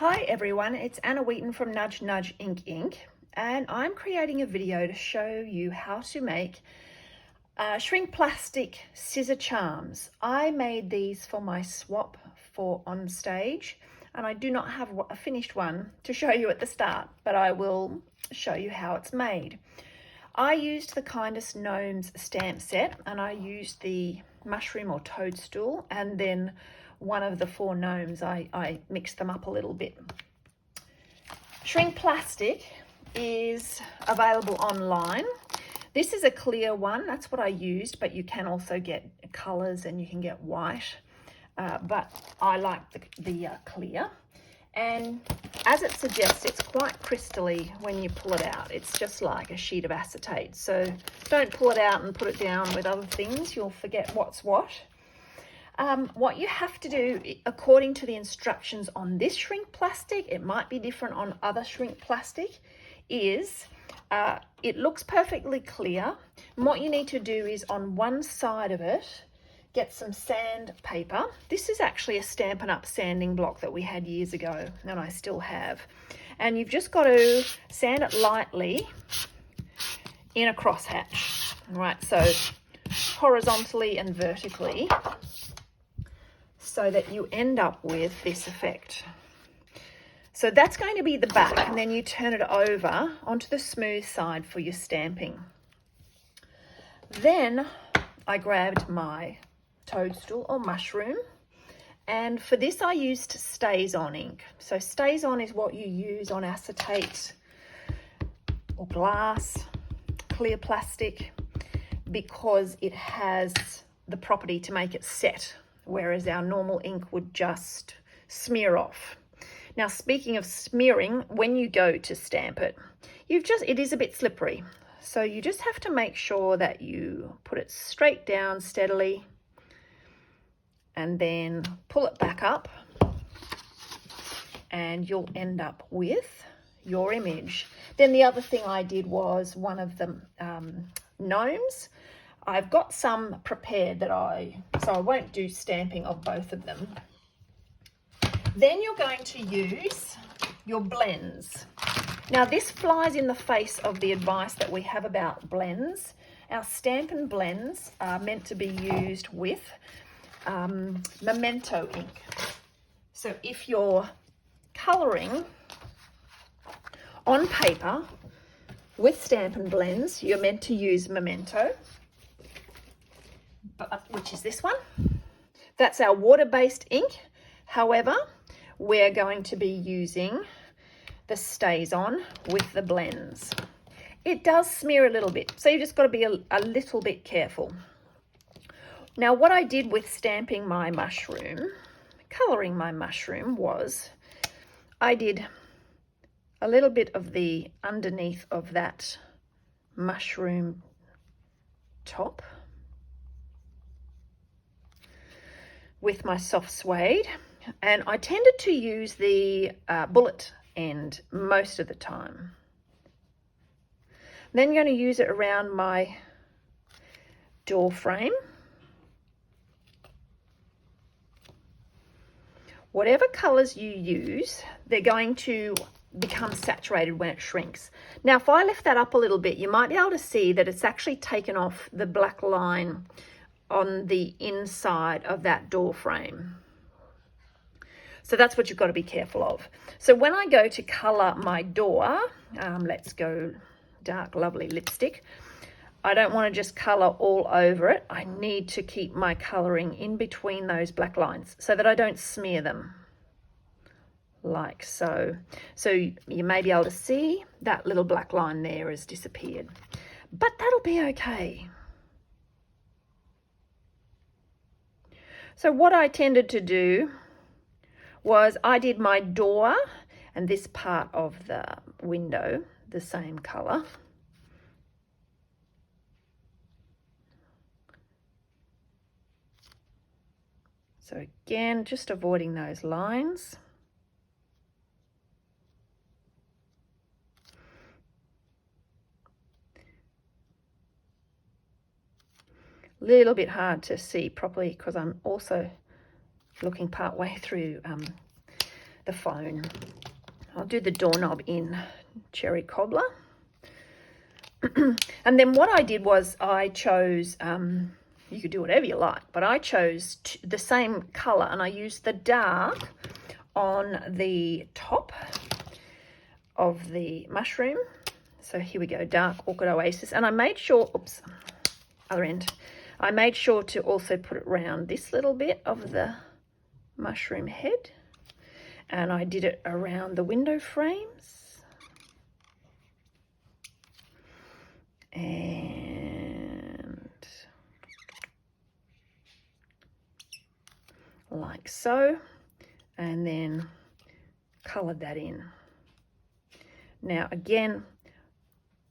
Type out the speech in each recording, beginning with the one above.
Hi everyone, it's Anna Wheaton from Nudge Nudge Ink Inc. And I'm creating a video to show you how to make shrink plastic scissor charms. I made these for my swap for Onstage, and I do not have a finished one to show you at the start, but I will show you how it's made. I used the Kindest Gnomes stamp set, and I used the mushroom or toadstool, and then one of the 4 gnomes. I mixed them up a little bit. Shrink plastic is available online. This is a clear one, that's what I used, but you can also get colors and you can get white, but I like the clear. And as it suggests, it's quite crystally when you pull it out. It's just like a sheet of acetate, so don't pull it out and put it down with other things. You'll forget what's what. What you have to do, according to the instructions on this shrink plastic, it might be different on other shrink plastic, is it looks perfectly clear. And what you need to do is on one side of it, get some sandpaper. This is actually a Stampin Up sanding block that we had years ago, and I still have. And you've just got to sand it lightly in a crosshatch, right? So horizontally and vertically, so that you end up with this effect. So that's going to be the back, and then you turn it over onto the smooth side for your stamping. Then I grabbed my toadstool or mushroom, and for this I used StazOn ink. So StazOn is what you use on acetate or glass, clear plastic, because it has the property to make it set, whereas our normal ink would just smear off. Now, speaking of smearing, when you go to stamp it, it is a bit slippery. So you just have to make sure that you put it straight down steadily and then pull it back up, and you'll end up with your image. Then the other thing I did was one of the gnomes. I've got some prepared so I won't do stamping of both of them. Then you're going to use your blends. Now this flies in the face of the advice that we have about blends. Our Stampin Blends are meant to be used with Memento ink. So if you're colouring on paper with Stampin Blends, you're meant to use Memento, which is this one. That's our water-based ink. However, we're going to be using the StazOn with the blends. It does smear a little bit, so you just got to be a little bit careful. Now, what I did with stamping my mushroom, colouring my mushroom, was I did a little bit of the underneath of that mushroom top with my soft suede, and I tended to use the bullet end most of the time. Then I'm going to use it around my door frame. Whatever colours you use, they're going to become saturated when it shrinks. Now, if I lift that up a little bit, you might be able to see that it's actually taken off the black line on the inside of that door frame. So that's what you've got to be careful of. So when I go to colour my door, let's go dark lovely lipstick. I don't want to just colour all over it. I need to keep my colouring in between those black lines so that I don't smear them, like so. So you may be able to see that little black line there has disappeared, but that'll be okay. So what I tended to do was I did my door and this part of the window the same colour. So again, just avoiding those lines. Little bit hard to see properly because I'm also looking part way through the phone. I'll do the doorknob in Cherry Cobbler. And then what I did was I chose, you could do whatever you like, but I chose the same color, and I used the dark on the top of the mushroom. So here we go, Dark Orchid Oasis. And I made sure, oops, other end. I made sure to also put it around this little bit of the mushroom head. And I did it around the window frames. And like so. And then colored that in. Now again,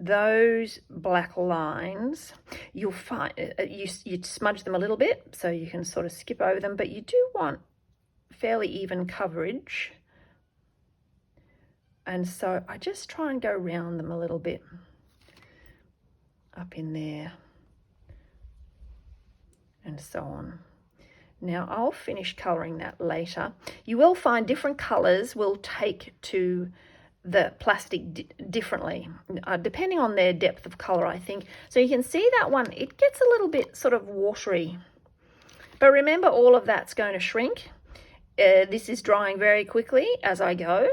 those black lines, you'll find you smudge them a little bit so you can sort of skip over them, but you do want fairly even coverage, and so I just try and go around them a little bit up in there and so on. Now I'll finish colouring that later. You will find different colours will take to the plastic differently, depending on their depth of colour, I think. So you can see that one, it gets a little bit sort of watery. But remember, all of that's going to shrink. This is drying very quickly as I go.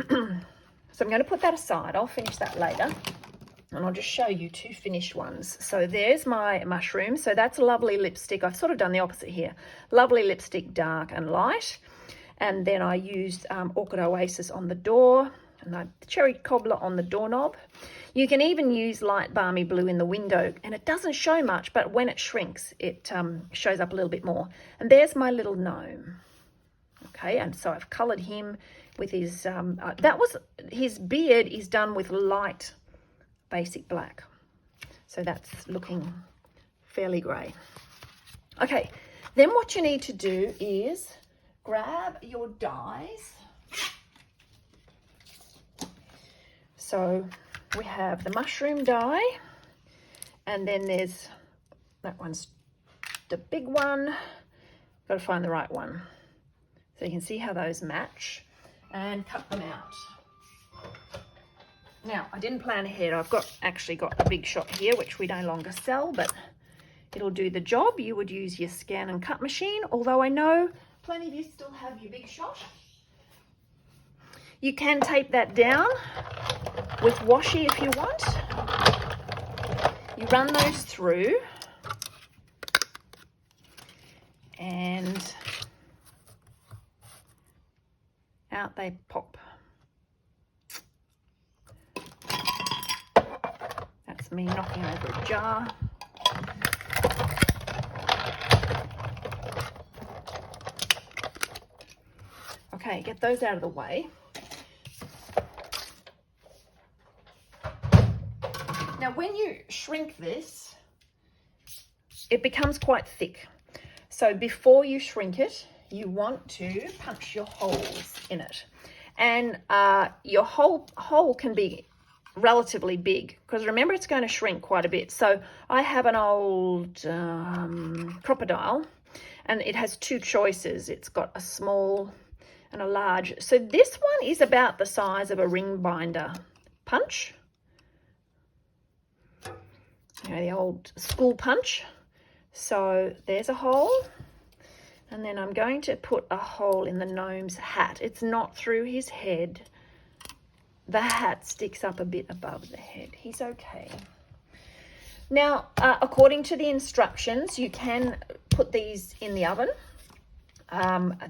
So I'm going to put that aside. I'll finish that later. And I'll just show you two finished ones. So there's my mushroom. So that's a lovely lipstick. I've sort of done the opposite here. Lovely lipstick, dark and light. And then I used Orchid Oasis on the door, and the Cherry Cobbler on the doorknob. You can even use light balmy blue in the window, and it doesn't show much, but when it shrinks, it shows up a little bit more. And there's my little gnome. Okay, and so I've coloured him with his, his beard is done with light basic black. So that's looking fairly grey. Okay, then what you need to do is grab your dies. So we have the mushroom die, and then there's, that one's the big one. Got to find the right one. So you can see how those match, and cut them out. Now, I didn't plan ahead. I've actually got a big shot here, which we no longer sell, but it'll do the job. You would use your scan and cut machine, although I know plenty of you still have your big shot. You can tape that down with washi if you want. You run those through, and out they pop. That's me knocking over a jar. Okay, get those out of the way. Now, when you shrink this, it becomes quite thick. So before you shrink it, you want to punch your holes in it. And your hole can be relatively big, because remember, it's going to shrink quite a bit. So I have an old crocodile, and it has two choices. It's got a small and a large. So this one is about the size of a ring binder punch. You know, the old school punch. So there's a hole. And then I'm going to put a hole in the gnome's hat. It's not through his head. The hat sticks up a bit above the head. He's okay. Now, according to the instructions, you can put these in the oven.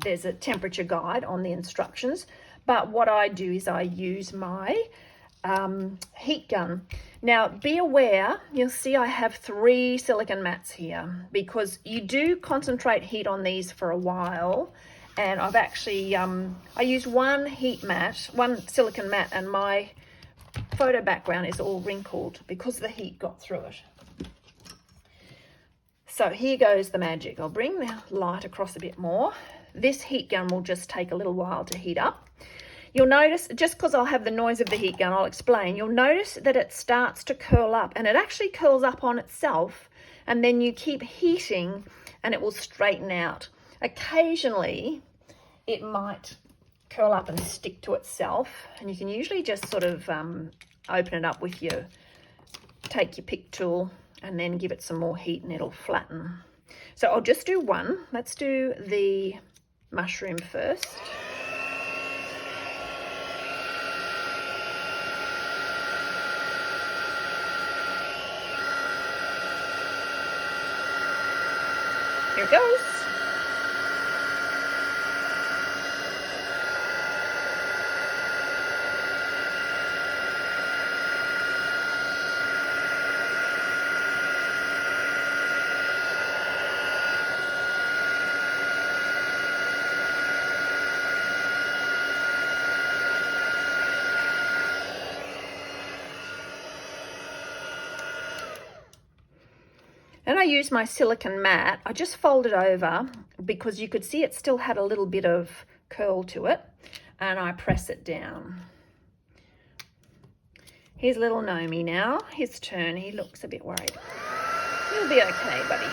There's a temperature guide on the instructions, but what I do is I use my heat gun. Now, be aware, you'll see I have 3 silicone mats here, because you do concentrate heat on these for a while. And I've actually, I used one silicone mat, and my photo background is all wrinkled because the heat got through it. So here goes the magic. I'll bring the light across a bit more. This heat gun will just take a little while to heat up. You'll notice, just because I'll have the noise of the heat gun, I'll explain. You'll notice that it starts to curl up, and it actually curls up on itself, and then you keep heating and it will straighten out. Occasionally, it might curl up and stick to itself. And you can usually just sort of open it up with your, take your pick tool and then give it some more heat and it'll flatten. So I'll just do one. Let's do the mushroom first. Here it goes. And I used my silicone mat. I just folded over because you could see it still had a little bit of curl to it, and I press it down. Here's little Gnomey now, his turn. He looks a bit worried. You'll be okay, buddy.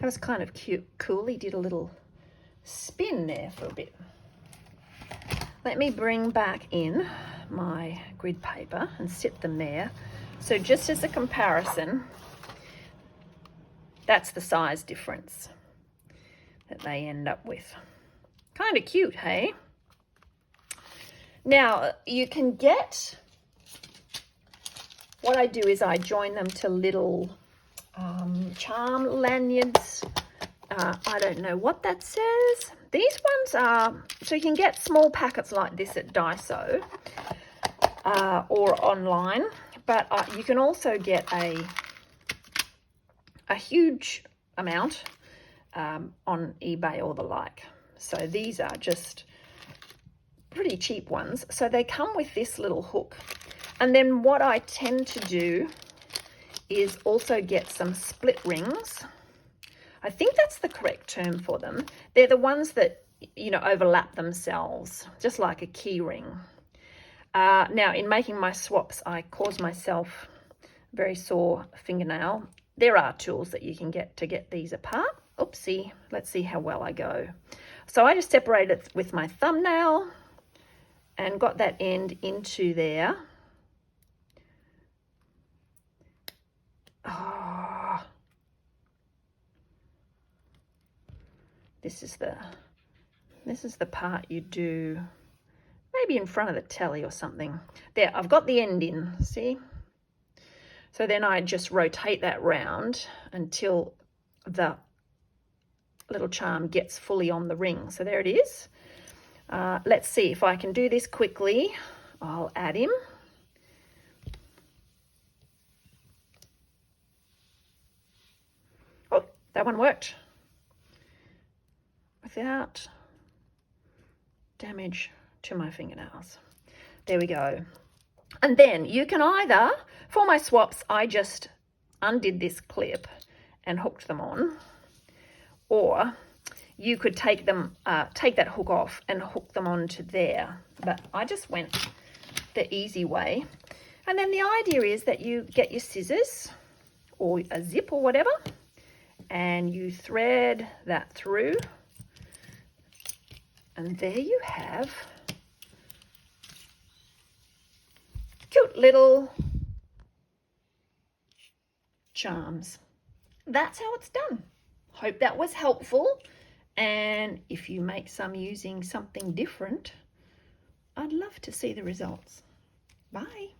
That was kind of cute, cool. He did a little spin there for a bit. Let me bring back in my grid paper and sit them there. So just as a comparison, that's the size difference that they end up with. Kind of cute, hey? Now, you can get, what I do is I join them to little charm lanyards. I don't know what that says. These ones are, so you can get small packets like this at Daiso or online, but you can also get a huge amount on eBay or the like. So these are just pretty cheap ones. So they come with this little hook. And then what I tend to do is also get some split rings. I think that's the correct term for them. They're the ones that, you know, overlap themselves, just like a key ring. Now, in making my swaps, I caused myself a very sore fingernail. There are tools that you can get to get these apart. Oopsie, let's see how well I go. So I just separated it with my thumbnail and got that end into there. Oh, this is the part you do maybe in front of the telly or something. There, I've got the end in, see? So then I just rotate that round until the little charm gets fully on the ring. So there it is. Let's see if I can do this quickly. I'll add him. Oh, that one worked without damage to my fingernails. There we go. And then you can either, for my swaps, I just undid this clip and hooked them on, or you could take them, take that hook off and hook them onto there. But I just went the easy way. And then the idea is that you get your scissors or a zip or whatever, and you thread that through. And there you have cute little charms. That's how it's done. Hope that was helpful. And if you make some using something different, I'd love to see the results. Bye.